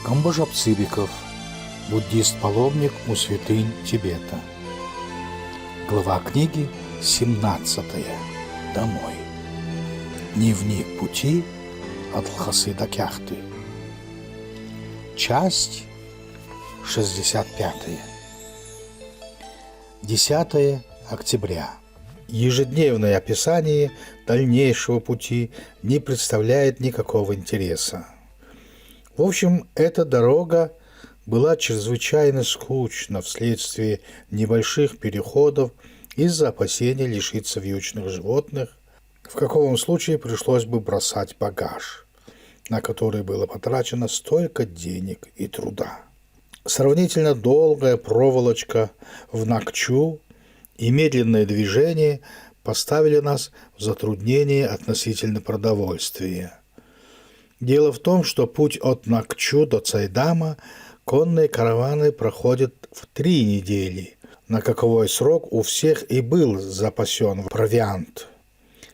Камбожаб Цыбиков, буддист-паломник у святынь Тибета. Глава книги 17. Домой. Дневник пути от Лхасы до Кяхты. Часть 65. 10 октября. Ежедневное описание дальнейшего пути не представляет никакого интереса. В общем, эта дорога была чрезвычайно скучна вследствие небольших переходов из-за опасения лишиться вьючных животных, в каком случае пришлось бы бросать багаж, на который было потрачено столько денег и труда. Сравнительно долгая проволочка в Накчу и медленное движение поставили нас в затруднение относительно продовольствия. Дело в том, что путь от Накчу до Цайдама конные караваны проходят в 3 недели, на каковой срок у всех и был запасен провиант.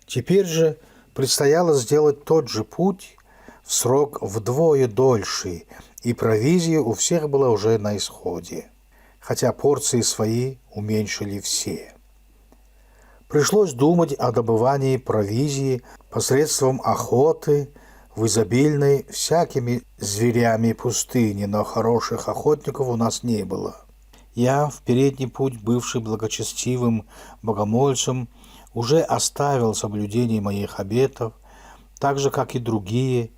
Теперь же предстояло сделать тот же путь в срок вдвое дольший, и провизия у всех была уже на исходе, хотя порции свои уменьшили все. Пришлось думать о добывании провизии посредством охоты в изобильной всякими зверями пустыни, но хороших охотников у нас не было. Я, в передний путь бывший благочестивым богомольцем, уже оставил соблюдение моих обетов, так же, как и другие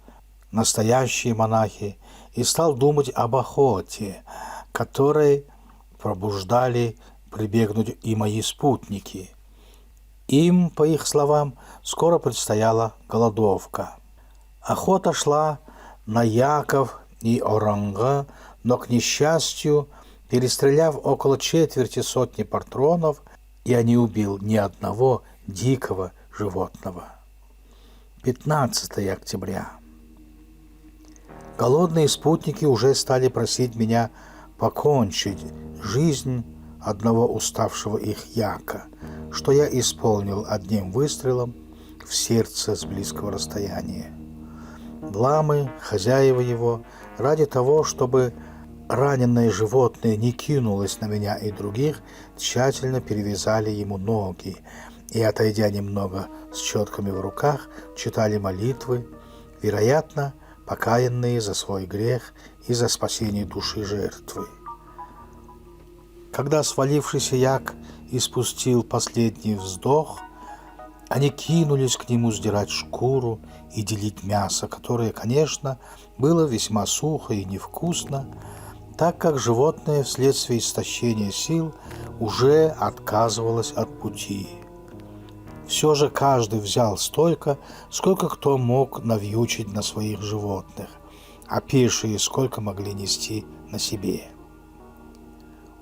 настоящие монахи, и стал думать об охоте, которой пробуждали прибегнуть и мои спутники. Им, по их словам, скоро предстояла голодовка. Охота шла на яков и оранга, но, к несчастью, перестреляв около 250 патронов, я не убил ни одного дикого животного. 15 октября. Голодные спутники уже стали просить меня покончить жизнь одного уставшего их яка, что я исполнил одним выстрелом в сердце с близкого расстояния. Ламы, хозяева его, ради того, чтобы раненое животное не кинулось на меня и других, тщательно перевязали ему ноги и, отойдя немного с четками в руках, читали молитвы, вероятно, покаянные за свой грех и за спасение души жертвы. Когда свалившийся як испустил последний вздох, они кинулись к нему сдирать шкуру и делить мясо, которое, конечно, было весьма сухо и невкусно, так как животное вследствие истощения сил уже отказывалось от пути. Все же каждый взял столько, сколько кто мог навьючить на своих животных, а пешие сколько могли нести на себе.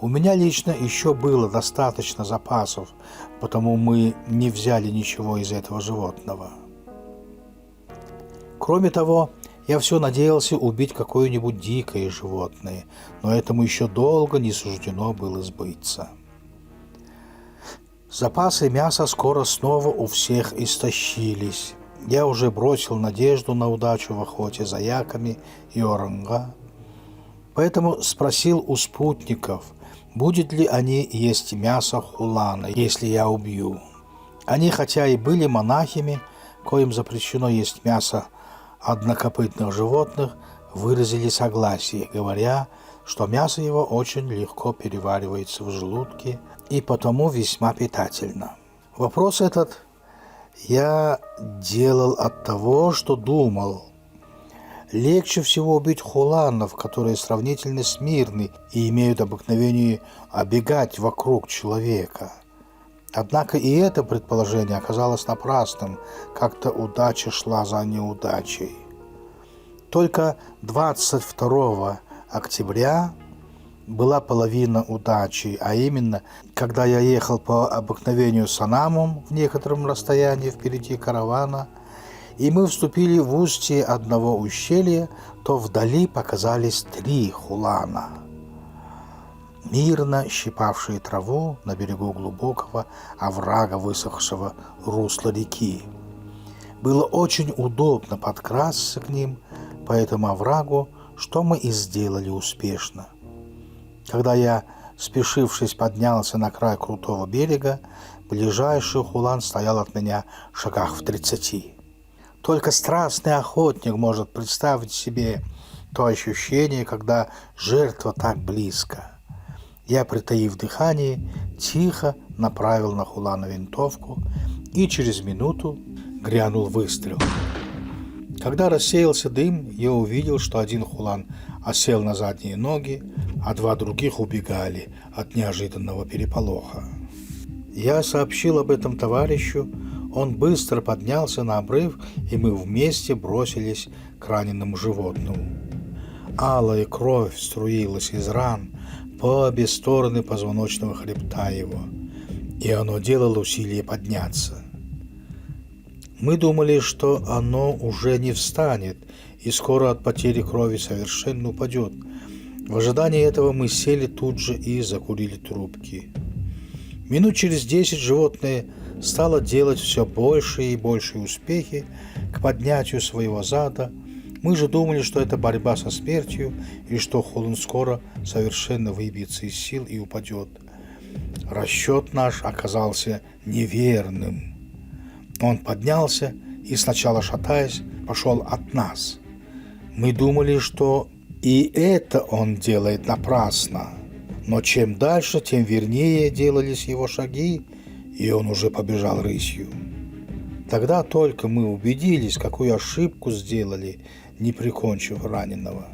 У меня лично еще было достаточно запасов, потому мы не взяли ничего из этого животного. Кроме того, я все надеялся убить какое-нибудь дикое животное, но этому еще долго не суждено было сбыться. Запасы мяса скоро снова у всех истощились. Я уже бросил надежду на удачу в охоте за яками и оранга, поэтому спросил у спутников, будет ли они есть мясо хулана, если я убью. Они, хотя и были монахами, коим запрещено есть мясо однокопытных животных, выразили согласие, говоря, что мясо его очень легко переваривается в желудке и потому весьма питательно. Вопрос этот я делал от того, что думал, легче всего убить хуланов, которые сравнительно смирны и имеют обыкновение обегать вокруг человека. Однако и это предположение оказалось напрасным, как-то удача шла за неудачей. Только 22 октября была половина удачи, а именно, когда я ехал по обыкновению санамом в некотором расстоянии впереди каравана, и мы вступили в устье одного ущелья, то вдали показались 3 хулана, мирно щипавшие траву на берегу глубокого оврага высохшего русла реки. Было очень удобно подкрасться к ним по этому оврагу, что мы и сделали успешно. Когда я, спешившись, поднялся на край крутого берега, ближайший хулан стоял от меня в шагах в 30. Только страстный охотник может представить себе то ощущение, когда жертва так близко. Я, притаив дыхание, тихо направил на хулана винтовку, и через минуту грянул выстрел. Когда рассеялся дым, я увидел, что один хулан осел на задние ноги, а два других убегали от неожиданного переполоха. Я сообщил об этом товарищу, он быстро поднялся на обрыв, и мы вместе бросились к раненому животному. Алая кровь струилась из ран по обе стороны позвоночного хребта его, и оно делало усилие подняться. Мы думали, что оно уже не встанет и скоро от потери крови совершенно упадет. В ожидании этого мы сели тут же и закурили трубки. Минут через 10 животное стало делать все большие и большие успехи к поднятию своего зада. Мы же думали, что это борьба со смертью и что хулан скоро совершенно выбьется из сил и упадет. Расчет наш оказался неверным. Он поднялся и, сначала шатаясь, пошел от нас. Мы думали, что и это он делает напрасно. Но чем дальше, тем вернее делались его шаги, и он уже побежал рысью. Тогда только мы убедились, какую ошибку сделали, не прикончив раненого.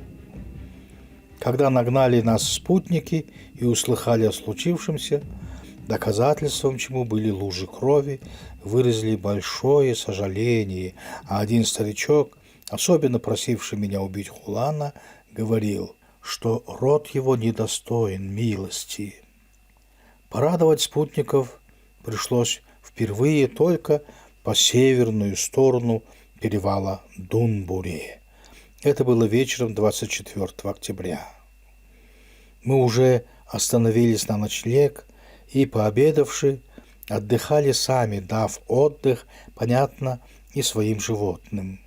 Когда нагнали нас спутники и услыхали о случившемся, доказательством чему были лужи крови, выразили большое сожаление, а один старичок, особенно просивший меня убить хулана, говорил, что род его недостоин милости. Порадовать спутников пришлось впервые только по северную сторону перевала Дунбури. Это было вечером 24 октября. Мы уже остановились на ночлег и, пообедавши, отдыхали сами, дав отдых, понятно, и своим животным.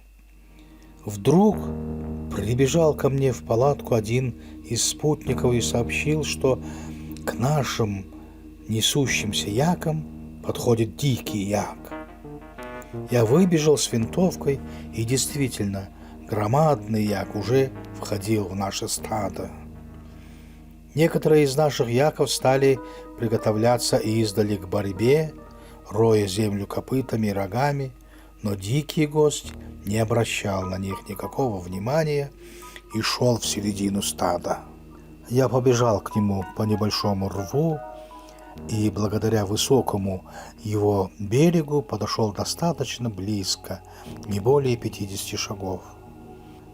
Вдруг прибежал ко мне в палатку один из спутников и сообщил, что к нашим несущимся якам подходит дикий як. Я выбежал с винтовкой, и действительно, громадный як уже входил в наше стадо. Некоторые из наших яков стали приготовляться издали к борьбе, роя землю копытами и рогами, но дикий гость не обращал на них никакого внимания и шел в середину стада. Я побежал к нему по небольшому рву и благодаря высокому его берегу подошел достаточно близко, не более 50 шагов.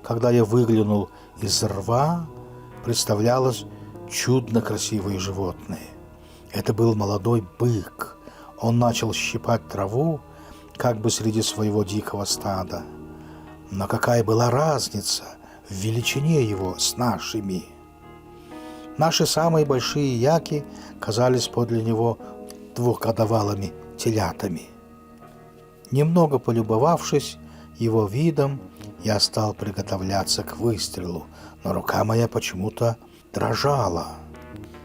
Когда я выглянул из рва, представлялось чудно красивое животное. Это был молодой бык. Он начал щипать траву, как бы среди своего дикого стада. Но какая была разница в величине его с нашими? Наши самые большие яки казались подле него двухгодовалыми телятами. Немного полюбовавшись его видом, я стал приготовляться к выстрелу, но рука моя почему-то дрожала.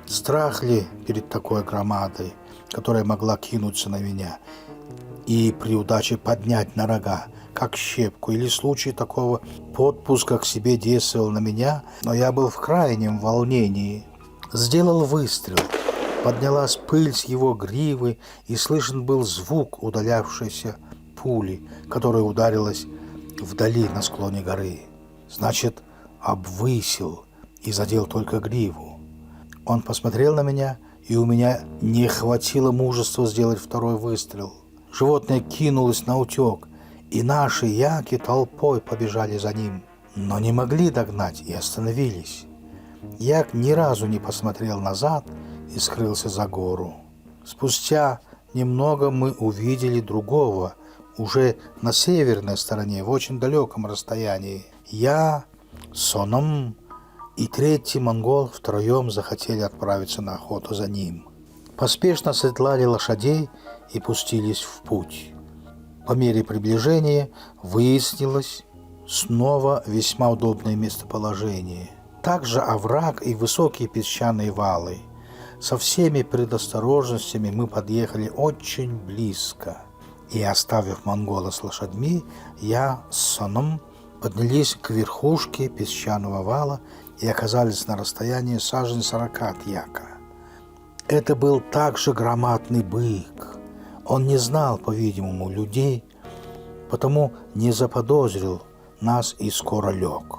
Страх ли перед такой громадой, которая могла кинуться на меня и при удаче поднять на рога, как щепку, или случай такого подпуска к себе действовал на меня, но я был в крайнем волнении. Сделал выстрел. Поднялась пыль с его гривы, и слышен был звук удалявшейся пули, которая ударилась вдали на склоне горы. Значит, обвысил и задел только гриву. Он посмотрел на меня, и у меня не хватило мужества сделать второй выстрел. Животное кинулось наутек, и наши яки толпой побежали за ним, но не могли догнать и остановились. Як ни разу не посмотрел назад и скрылся за гору. Спустя немного мы увидели другого, уже на северной стороне, в очень далеком расстоянии. Я, Соном и третий монгол втроем захотели отправиться на охоту за ним. Поспешно седлали лошадей и пустились в путь. По мере приближения выяснилось, снова весьма удобное местоположение. Также овраг и высокие песчаные валы. Со всеми предосторожностями мы подъехали очень близко. И, оставив монгола с лошадьми, я с Соном поднялись к верхушке песчаного вала и оказались на расстоянии сажен 40 от Яка. Это был также громадный бык. Он не знал, по-видимому, людей, потому не заподозрил нас и скоро лег.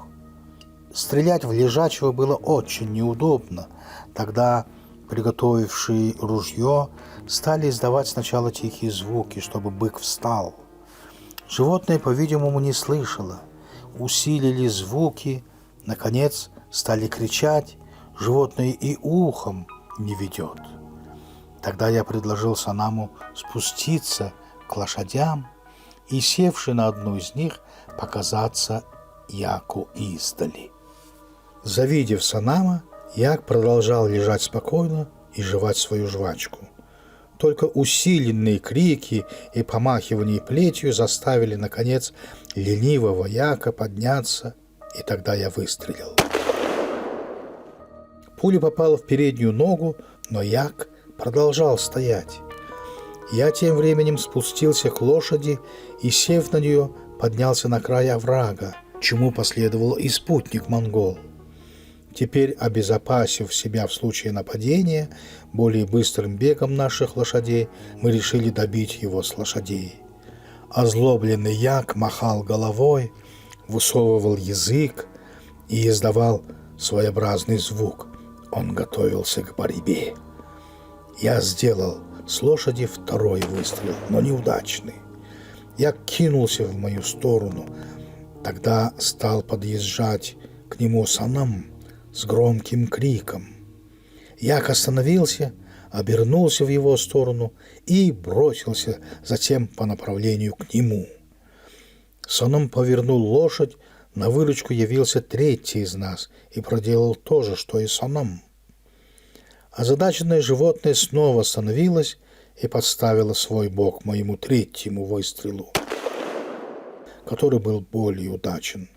Стрелять в лежачего было очень неудобно. Тогда приготовившие ружье стали издавать сначала тихие звуки, чтобы бык встал. Животное, по-видимому, не слышало. Усилили звуки, наконец стали кричать. Животное и ухом не ведет. Тогда я предложил Санаму спуститься к лошадям и, севши на одну из них, показаться Яку издали. Завидев Санама, Як продолжал лежать спокойно и жевать свою жвачку. Только усиленные крики и помахивание плетью заставили, наконец, ленивого Яка подняться, и тогда я выстрелил. Пуля попала в переднюю ногу, но Як продолжал стоять. Я тем временем спустился к лошади и, сев на нее, поднялся на край оврага, чему последовал и спутник-монгол. Теперь, обезопасив себя в случае нападения более быстрым бегом наших лошадей, мы решили добить его с лошадей. Озлобленный Як махал головой, высовывал язык и издавал своеобразный звук. Он готовился к борьбе. Я сделал с лошади второй выстрел, но неудачный. Як кинулся в мою сторону. Тогда стал подъезжать к нему Санам с громким криком. Як остановился, обернулся в его сторону и бросился затем по направлению к нему. Санам повернул лошадь, на выручку явился третий из нас и проделал то же, что и Санам. Озадаченное животное снова остановилось и подставило свой бок моему третьему выстрелу, который был более удачен.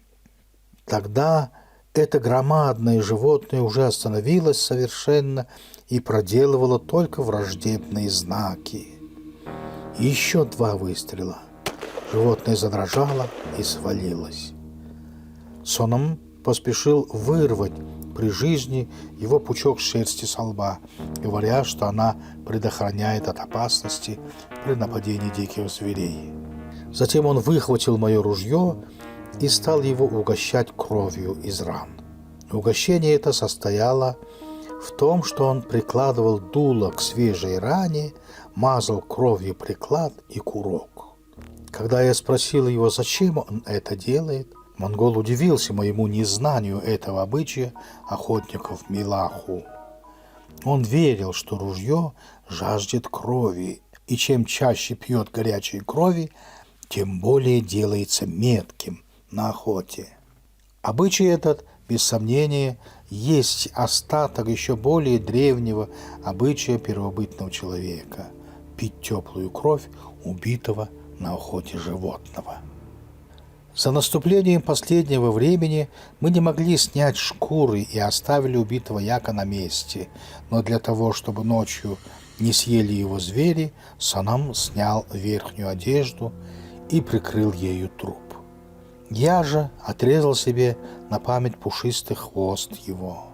Тогда это громадное животное уже остановилось совершенно и проделывало только враждебные знаки. Еще два выстрела. Животное задрожало и свалилось. Сонам поспешил вырвать при жизни его пучок шерсти со лба, говоря, что она предохраняет от опасности при нападении диких зверей. Затем он выхватил мое ружье и стал его угощать кровью из ран. Угощение это состояло в том, что он прикладывал дуло к свежей ране, мазал кровью приклад и курок. Когда я спросил его, зачем он это делает, монгол удивился моему незнанию этого обычая охотников Милаху. Он верил, что ружье жаждет крови, и чем чаще пьет горячей крови, тем более делается метким на охоте. Обычай этот, без сомнения, есть остаток еще более древнего обычая первобытного человека – пить теплую кровь убитого на охоте животного. За наступлением последнего времени мы не могли снять шкуры и оставили убитого Яка на месте, но для того, чтобы ночью не съели его звери, Санам снял верхнюю одежду и прикрыл ею труп. Я же отрезал себе на память пушистый хвост его.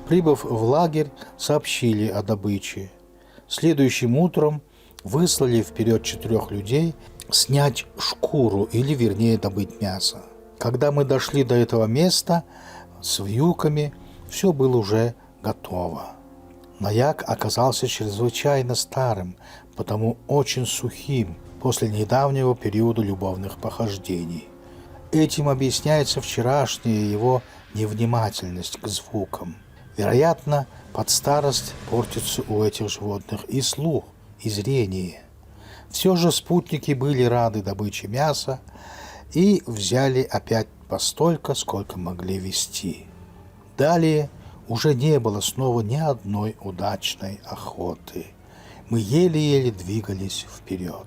Прибыв в лагерь, сообщили о добыче. Следующим утром выслали вперед 4 людей снять шкуру, или, вернее, добыть мясо. Когда мы дошли до этого места, с вьюками все было уже готово. Но Як оказался чрезвычайно старым, потому очень сухим после недавнего периода любовных похождений. Этим объясняется вчерашняя его невнимательность к звукам. Вероятно, под старость портится у этих животных и слух, и зрение. Все же спутники были рады добыче мяса и взяли опять постолько, сколько могли везти. Далее уже не было снова ни одной удачной охоты. Мы еле-еле двигались вперед.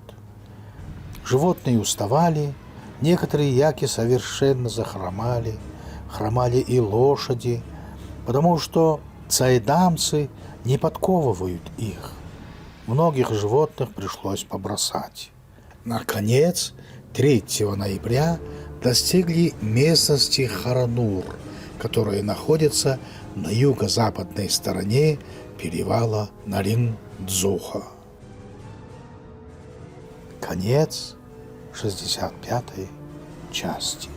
Животные уставали, Некоторые яки совершенно захромали, хромали и лошади, потому что цайдамцы не подковывают их. Многих животных пришлось побросать. Наконец, 3 ноября достигли местности Харанур, которая находится на юго-западной стороне перевала Нарин-Дзуха. Конец 65-й части.